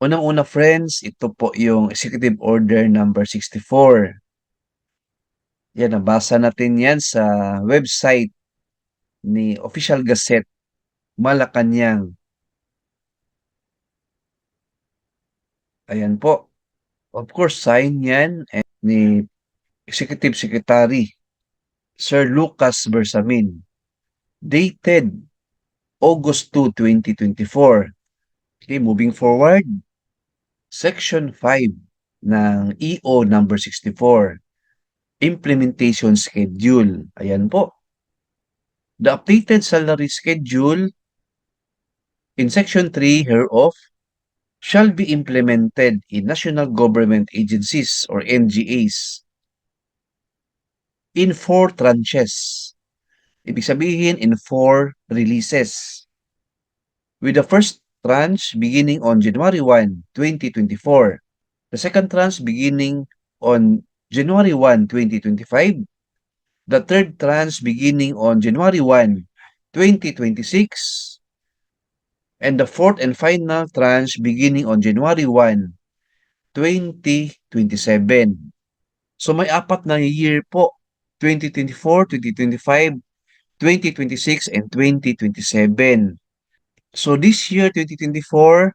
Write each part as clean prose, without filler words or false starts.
Unang-una friends, ito po yung Executive Order number 64. Yan, nabasa natin yan sa website ni Official Gazette, Malacanang. Ayan po. Of course, sign yan ni Executive Secretary Sir Lucas Bersamin. Dated August 2, 2024. Okay, moving forward. Section 5 ng EO number 64. Implementation Schedule. Ayan po. The updated salary schedule in Section 3 hereof shall be implemented in national government agencies or NGAs in 4 tranches. Ibig sabihin in 4 releases. With the first tranche beginning on January 1, 2024. The second tranche beginning on January 1, 2025. The third tranche beginning on January 1, 2026. And the fourth and final tranche beginning on January 1, 2027. So may 4 na year po, 2024, 2025, 2026, and 2027. So this year, 2024,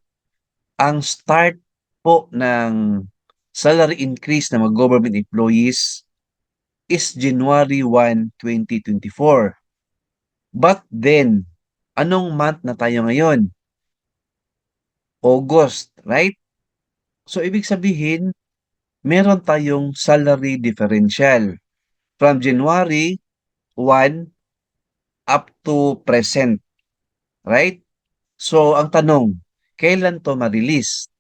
ang start po ng salary increase ng mga government employees is January 1, 2024. But then, anong month na tayo ngayon? August, right? So ibig sabihin, meron tayong salary differential from January 1 up to present, right? So ang tanong, kailan to ma-release?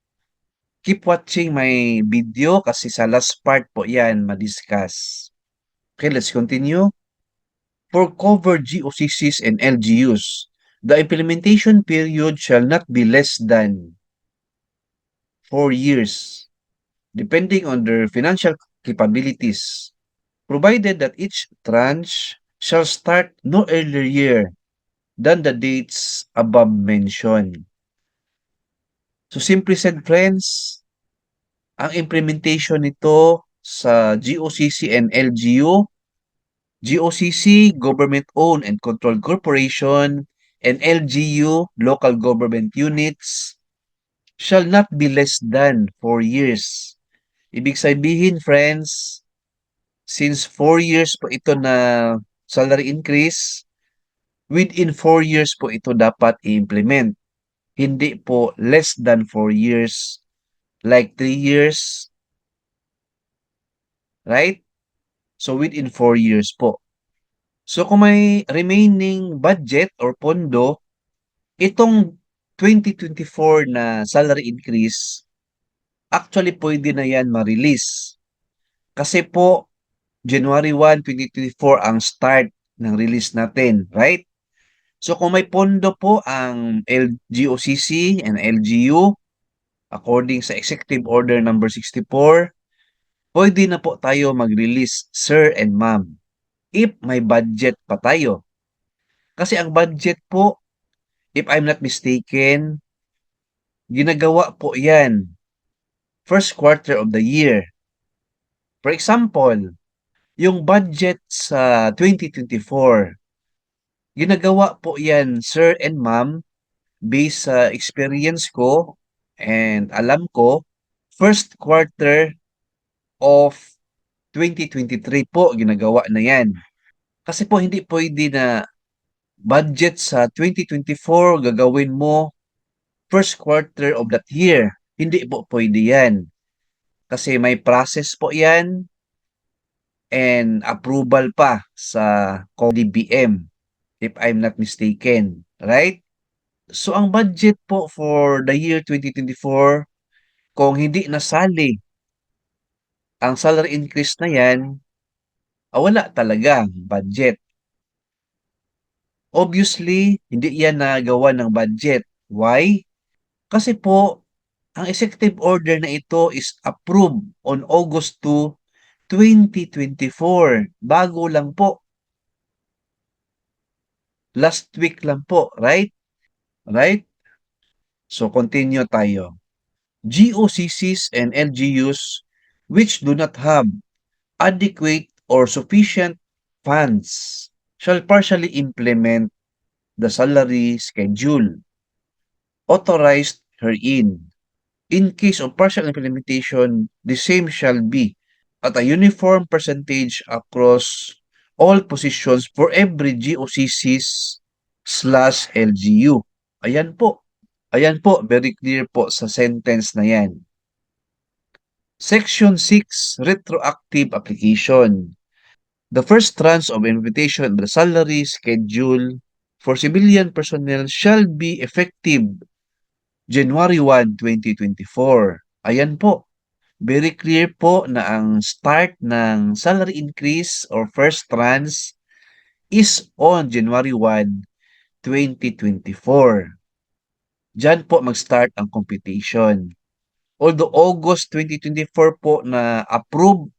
Keep watching my video kasi sa last part po yan ma-discuss. Okay, let's continue. For covered GOCCs and LGUs, the implementation period shall not be less than 4 years, depending on their financial capabilities, provided that each tranche shall start no earlier than the dates above mentioned. So simply said friends, ang implementation nito sa GOCC and LGU, GOCC, Government-Owned and Controlled Corporation, and LGU, Local Government Units, shall not be less than 4 years. Ibig sabihin, friends, since 4 years po ito na salary increase, within 4 years po ito dapat i-implement. Hindi po less than 4 years, like 3 years, right? So within 4 years po. So kung may remaining budget or pondo, itong 2024 na salary increase, actually pwede na yan ma-release. Kasi po, January 1, 2024 ang start ng release natin, right? So kung may pondo po ang LGOCC and LGU, according sa Executive Order number 64, pwede na po tayo mag-release, sir and ma'am, if may budget pa tayo. Kasi ang budget po, if I'm not mistaken, ginagawa po yan first quarter of the year. For example, yung budget sa 2024, ginagawa po yan, sir and ma'am, based sa experience ko and alam ko, first quarter of 2023 po ginagawa na yan. Kasi po hindi pwede na budget sa 2024 gagawin mo first quarter of that year. Hindi po pwede yan. Kasi may process po yan and approval pa sa DBM if I'm not mistaken. Right? So ang budget po for the year 2024, kung hindi nasali ang salary increase na yan, wala talaga budget. Obviously, hindi yan nagawa ng budget. Why? Kasi po, ang executive order na ito is approved on August 2, 2024. Bago lang po. Last week lang po, right? Right? So, continue tayo. GOCCs and LGUs which do not have adequate or sufficient funds shall partially implement the salary schedule authorized herein. In case of partial implementation, the same shall be at a uniform percentage across all positions for every GOCCs slash LGU. Ayan po. Ayan po, very clear po sa sentence na yan. Section 6, retroactive application. The first tranche of invitation of the salary schedule for civilian personnel shall be effective January 1, 2024. Ayan po. Very clear po na ang start ng salary increase or first tranche is on January 1, 2024. Diyan po mag-start ang computation. Although August 2024 po na approve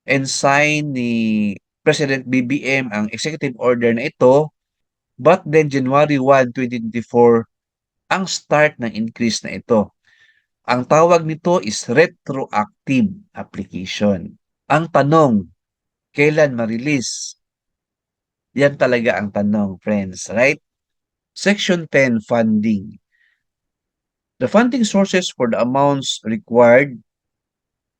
and sign ni President BBM ang executive order na ito, but then January 1, 2024 ang start ng increase na ito. Ang tawag nito is retroactive application. Ang tanong, kailan ma-release? Yan talaga ang tanong, friends, right? Section 10, funding. The funding sources for the amounts required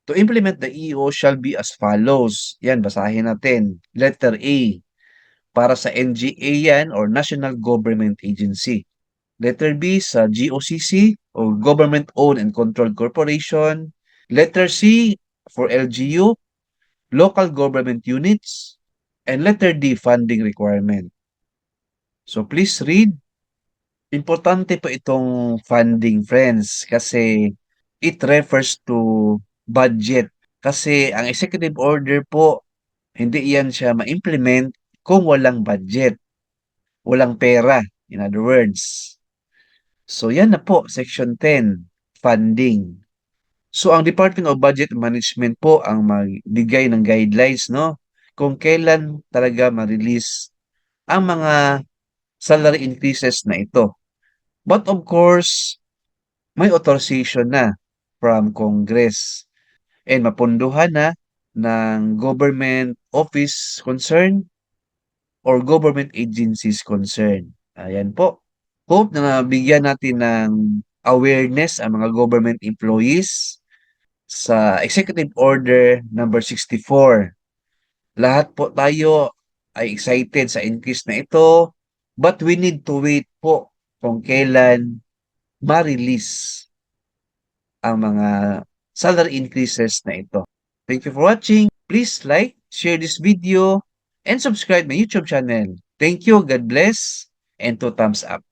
to implement the EO shall be as follows. Yan, basahin natin. Letter A, para sa NGA yan or National Government Agency. Letter B sa GOCC o Government Owned and Controlled Corporation. Letter C for LGU, Local Government Units. And letter D, funding requirement. So please read. Importante po itong funding, friends, kasi it refers to budget. Kasi ang executive order po, hindi yan siya ma-implement kung walang budget, walang pera, in other words. So yan na po, Section 10, funding. So ang Department of Budget Management po ang magbigay ng guidelines, no? Kung kailan talaga ma-release ang mga salary increases na ito. But of course, may authorization na from Congress and mapunduhan na ng government office concern or government agencies concerned. Ayan po. Hope na bigyan natin ng awareness ang mga government employees sa Executive Order number 64. Lahat po tayo ay excited sa increase na ito, but we need to wait po kung kailan ma-release ang mga salary increases na ito. Thank you for watching. Please like, share this video, and subscribe my YouTube channel. Thank you, God bless, and 2 thumbs up.